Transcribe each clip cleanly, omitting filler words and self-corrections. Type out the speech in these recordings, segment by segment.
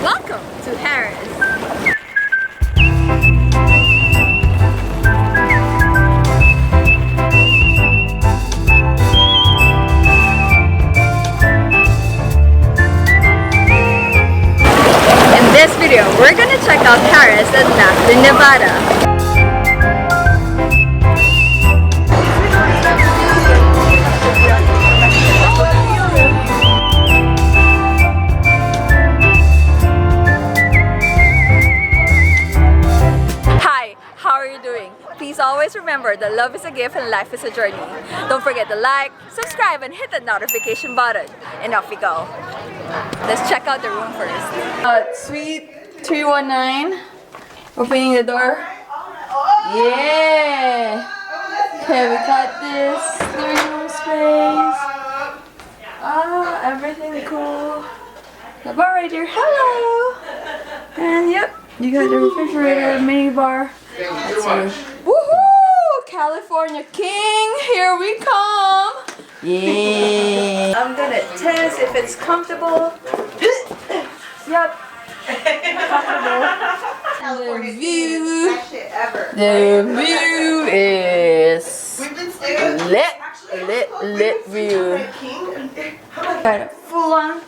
Welcome to Harrahs. In this video, we're gonna check out Harrahs at Laughlin, Nevada. Please always remember that love is a gift and life is a journey. Don't forget to like, subscribe, and hit that notification button. And off we go. Let's check out the room first. Suite 319. Opening the door. Yeah! Okay, we got this living room space. Everything cool. The bar right here. Hello! And yep, you got the refrigerator, mini bar. Woohoo! California King, here we come! Yeah! I'm gonna test if it's comfortable. Yep. Comfortable. The view is lit view. Got a full-on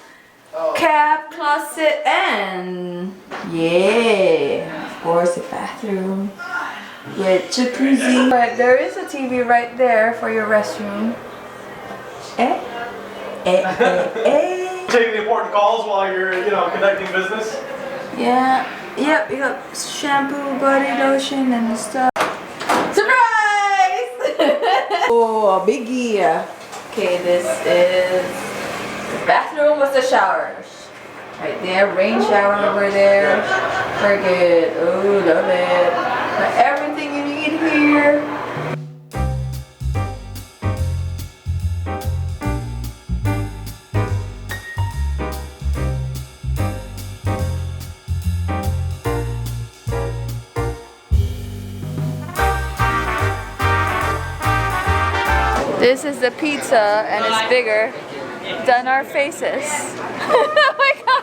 cab, closet, and yeah, of course, a bathroom with jacuzzi. But there is a TV right there for your restroom. Taking important calls while you're, conducting business. Yeah. Yep. You got shampoo, body lotion, and stuff. Surprise! Oh, a biggie. Okay, this is the bathroom with the showers. Right there, rain shower over there. Very good. Oh, love it. Got everything you need here. This is the pizza, and it's bigger than our faces. Oh my god!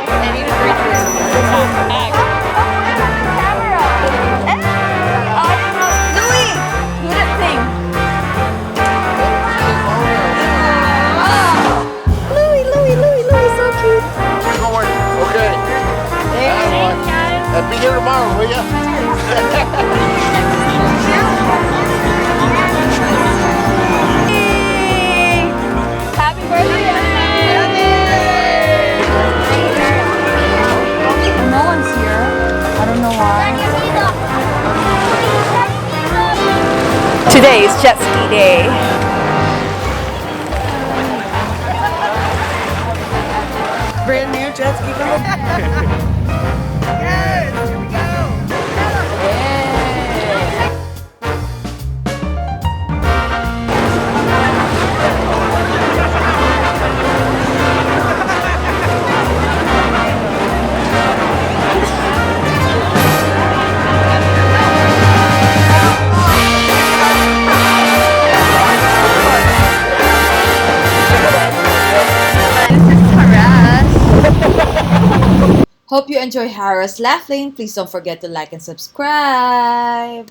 I need a bridge room. Camera! Oh, I didn't know. Louis! Do that thing. Oh! Louis, so cute. How's it going? Okay. Thanks, guys. Be here tomorrow, will ya? Happy birthday! No one's here. I don't know why. Today is jet ski day. Brand new jet ski. Yes, here we go. Hope you enjoy Harrah's Laughlin. Please don't forget to like and subscribe.